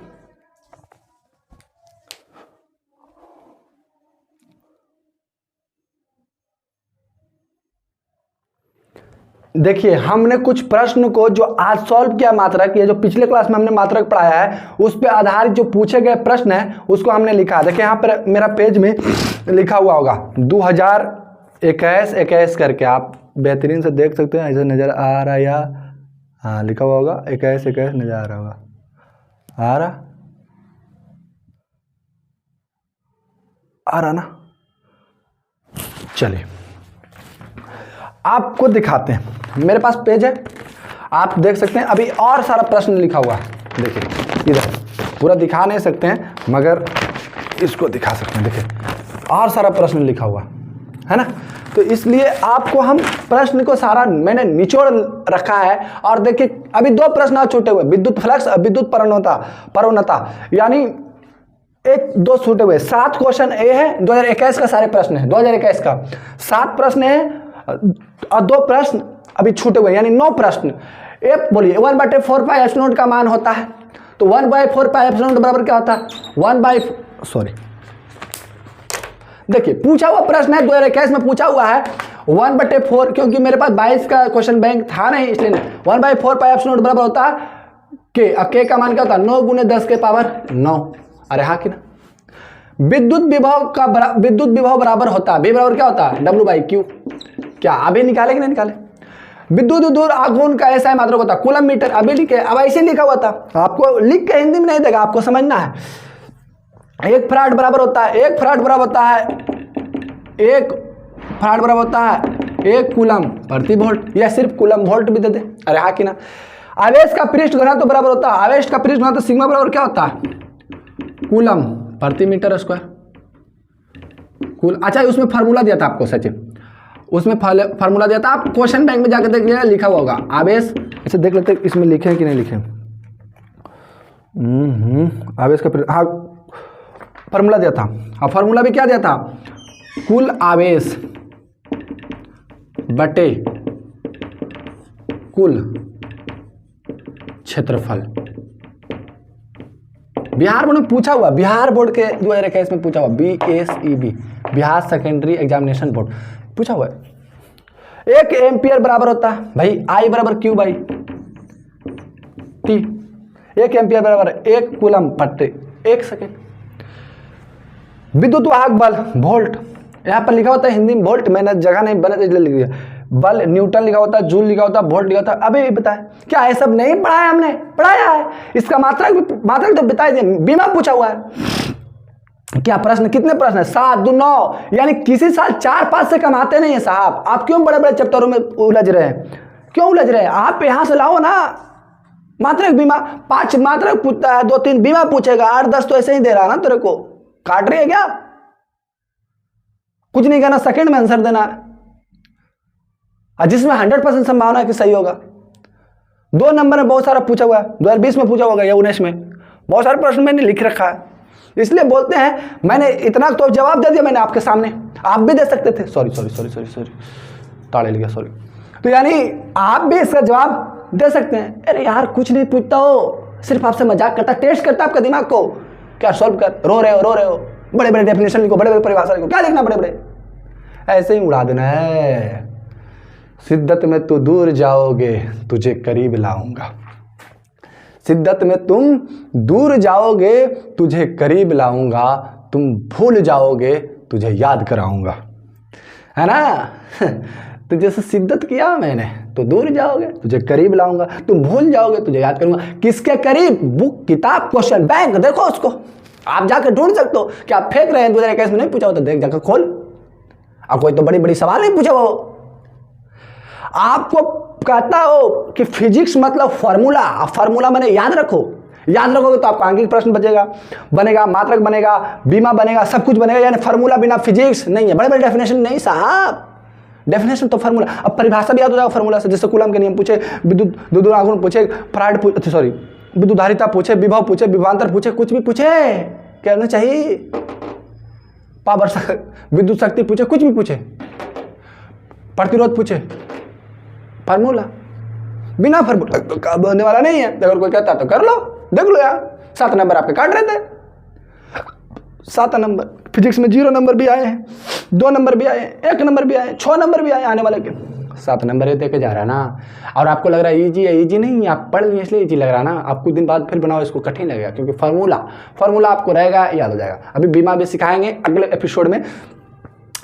Speaker 1: देखिए हमने कुछ प्रश्न को जो आज सॉल्व किया मात्रक, ये जो पिछले क्लास में हमने मात्रक पढ़ाया है उस पे आधारित जो पूछे गए प्रश्न है उसको हमने लिखा। देखिए यहाँ पर मेरा पेज में लिखा हुआ होगा 2021 करके, आप बेहतरीन से देख सकते हैं। ऐसे नज़र आ रहा या हाँ लिखा हुआ होगा 21 नज़र आ रहा होगा, आ रहा ना। चलिए आपको दिखाते हैं, मेरे पास पेज है आप देख सकते हैं। अभी और सारा प्रश्न लिखा हुआ है, देखिए इधर पूरा दिखा नहीं सकते हैं मगर इसको दिखा सकते हैं। देखिए और सारा प्रश्न लिखा हुआ है ना, तो इसलिए आपको हम प्रश्न को सारा मैंने निचोड़ रखा है। और देखिए अभी 2 प्रश्न और छूटे हुए, विद्युत फ्लक्स और विद्युत प्रवणता, यानी 1-2 छूटे हुए। 7 क्वेश्चन ए है, 2021 का सारे प्रश्न है, 2021 का 7 प्रश्न है और 2 प्रश्न अभी छूटे हुए, यानी 9 प्रश्न। ए बोलिए 1/4 पाई एप्सिलॉन का मान होता है, तो 1/4 पाई एप्सिलॉन बराबर क्या होता है देखिए पूछा हुआ प्रश्न है 2021 में पूछा हुआ है 1/4, क्योंकि मेरे पास 22 का क्वेश्चन बैंक था नहीं, इसलिए 1/4 पाई एप्सिलॉन बराबर होता है के। अब के का मान क्या होता है 9 × 10 के पावर 9। अरे हाँ कि ना। विद्युत विभव बराबर होता है, V बराबर क्या होता है W/Q। क्या अभी निकाले कि नहीं निकाले। विद्युत दूर आघूर्ण का ऐसा मात्रक होता है कूलम मीटर। अभी लिखे, अब ऐसे लिखा हुआ था, आपको लिख के हिंदी में नहीं देगा, आपको समझना है। 1 फराड बराबर होता है 1 फराड बराबर होता है 1 फराड बराबर होता है 1 कूलम प्रति वोल्ट, या सिर्फ कूलम वोल्ट भी दे दे। अरे हाँ कि ना। आवेश का पृष्ठ घनत्व बराबर होता है, आवेश का पृष्ठ घनत्व सिग्मा बराबर क्या होता है कूलम प्रति मीटर स्क्वायर। अच्छा उसमें फार्मूला दिया था आपको सचिन, उसमें फार्मूला दिया था, आप क्वेश्चन बैंक में जाकर देख लिया, लिखा हुआ होगा आवेश। अच्छा देख लेते हैं इसमें लिखे हैं कि नहीं लिखे। आवेश का हाँ फार्मूला दिया था। हाँ फार्मूला भी क्या दिया था कुल आवेश बटे कुल क्षेत्रफल। बिहार बोर्ड में पूछा हुआ, बिहार बोर्ड के 2021 में पूछा हुआ, BSEB Bihar secondary examination board पूछा हुआ है। 1 एम्पियर बराबर होता है भाई I बराबर Q/T। 1 एम्पियर बराबर 1 कूलम प्रति 1 सेकेंड। विद्युत वाहक बल वोल्ट, यहाँ पर लिखा होता है हिंदी में वोल्ट, मैंने जगह नहीं बने इसलिए लिख दिया। बल न्यूटन लिखा होता है, जूल लिखा होता है, वोल्ट लिखा होता है। अभी बताए क्या ये सब नहीं पढ़ाया हमने, पढ़ाया है। इसका मात्रक तो बताए दे, बीमा पूछा हुआ है। क्या प्रश्न, कितने प्रश्न है 7 2 9, यानी किसी साल 4-5 से कमाते नहीं है साहब। आप क्यों बड़े बड़े चैप्टरों में उलझ रहे हैं, क्यों उलझ रहे हैं। आप यहां से लाओ ना मात्रक बीमा। 5 मात्रक पूछता है, 2-3 बीमा पूछेगा, 8-10 तो ऐसे ही दे रहा ना तेरे को। काट रही है क्या, कुछ नहीं कहना, सेकंड में आंसर देना है, जिसमें 100% संभावना है कि सही होगा। 2 नंबर में बहुत सारा पूछा हुआ है, 2020 में पूछा होगा या 19 में, बहुत सारे प्रश्न मैंने लिख रखा है। इसलिए बोलते हैं मैंने इतना तो जवाब दे दिया मैंने आपके सामने, आप भी दे सकते थे। सॉरी ताड़े लिया, सॉरी। तो यानी आप भी इसका जवाब दे सकते हैं। अरे यार कुछ नहीं पूछता हो, सिर्फ आपसे मजाक करता, टेस्ट करता आपका दिमाग को। क्या सॉल्व कर, रो रहे हो, बड़े बड़े डेफिनेशन लिखो, बड़े बड़े परिभाषा लिखो, क्या लिखना बड़े बड़े, ऐसे ही उड़ा देना है। शिद्दत में तू दूर जाओगे तुझे करीब लाऊंगा, शिद्दत में तुम दूर जाओगे तुझे करीब लाऊंगा, तुम भूल जाओगे तुझे याद कराऊंगा, है ना। तुझे से शिद्दत किया मैंने तो दूर जाओगे तुझे करीब लाऊंगा, तुम भूल जाओगे तुझे याद करूंगा। किसके करीब, बुक किताब क्वेश्चन बैंक देखो उसको, आप जाकर ढूंढ सकते हो। क्या आप फेंक रहे हैं 2021 में नहीं पूछा होता, देख जाकर खोल। अब कोई तो बड़ी बड़ी सवाल नहीं पूछा हो। आपको कहता हो कि फिजिक्स मतलब फॉर्मूला, फॉर्मूला मैंने याद रखोगे तो आपका आंगिक प्रश्न बनेगा, मात्रक बनेगा, बीमा बनेगा, सब कुछ बनेगा। यानी फॉर्मूला बिना फिजिक्स नहीं है, बड़े बड़े डेफिनेशन नहीं साहब, डेफिनेशन तो फॉर्मूला। अब परिभाषा भी याद हो जाएगा फॉर्मूला से, जैसे कूलम के नियम पूछे, विद्युत दूर आघूर्ण पूछे, फराड सॉरी विद्युत धारिता पूछे, विभव पूछे, विभवांतर पूछे, कुछ भी पूछे, कहना चाहिए पावर विद्युत शक्ति पूछे, कुछ भी पूछे, प्रतिरोध पूछे, फार्मूला बिना फार्मूला तो बनने वाला नहीं है। अगर कोई कहता तो कर लो, देख लो यार। 7 नंबर आपके काट रहे थे, 7 नंबर फिजिक्स में 0 नंबर भी आए हैं, 2 नंबर भी आए, 1 नंबर भी आए, 6 नंबर भी आए आने वाले के। 7 नंबर ये देके जा रहा है ना। और आपको लग रहा है इजी है, इजी नहीं, आप पढ़ लिए इसलिए इजी लग रहा है ना। आप कुछ दिन बाद फिर बनाओ इसको कठिन लगेगा, क्योंकि फार्मूला आपको रहेगा, याद हो जाएगा। अभी बीमा भी सिखाएंगे अगले एपिसोड में,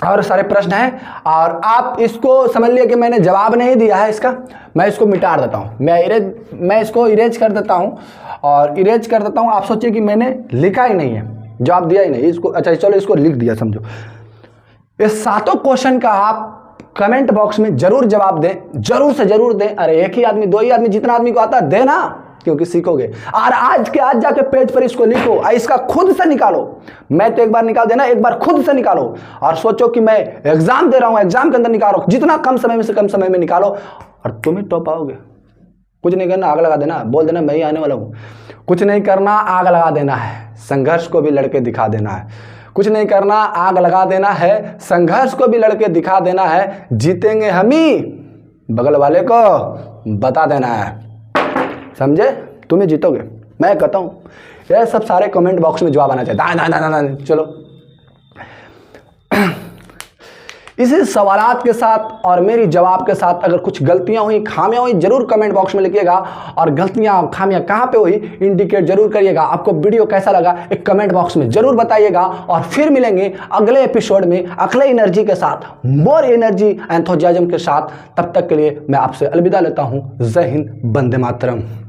Speaker 1: और सारे प्रश्न हैं। और आप इसको समझ लिए कि मैंने जवाब नहीं दिया है इसका, मैं इसको मिटा देता हूँ, मैं इसको इरेज कर देता हूँ, और इरेज कर देता हूँ। आप सोचिए कि मैंने लिखा ही नहीं है, जवाब दिया ही नहीं इसको। अच्छा चलो इसको लिख दिया, समझो। इस 7 क्वेश्चन का आप कमेंट बॉक्स में जरूर जवाब दें, जरूर से जरूर दें। अरे 1 ही आदमी 2 ही आदमी, जितना आदमी को आता है देना, क्योंकि सीखोगे। और आज जाके पेज पर इसको लिखो, इसका खुद से निकालो। मैं तो एक बार निकाल देना, एक बार खुद से निकालो, और सोचो कि मैं एग्जाम दे रहा हूं, एग्जाम के अंदर निकालो, जितना कम समय में से कम समय में निकालो, और तुम ही टॉप आओगे। कुछ नहीं करना, आग लगा देना, बोल देना मैं ही आने वाला हूं। कुछ नहीं करना, आग लगा देना है, संघर्ष को भी लड़के दिखा देना है। कुछ नहीं करना, आग लगा देना है, संघर्ष को भी लड़के दिखा देना है। जीतेंगे हम ही, बगल वाले को बता देना है, समझे। तुम ही जीतोगे, मैं कहता हूं। ये सब सारे कमेंट बॉक्स में जवाब आना चाहिए। ना चलो इसी सवालात के साथ और मेरी जवाब के साथ अगर कुछ गलतियां हुई, खामियां हुई, जरूर कमेंट बॉक्स में लिखिएगा। और गलतियां खामियां कहां पे हुई इंडिकेट जरूर करिएगा। आपको वीडियो कैसा लगा एक कमेंट बॉक्स में जरूर बताइएगा। और फिर मिलेंगे अगले एपिसोड में अगले एनर्जी के साथ, मोर एनर्जी एंथुसियाज्म के साथ। तब तक के लिए मैं आपसे अलविदा लेता हूं। जय हिंद, वंदे मातरम।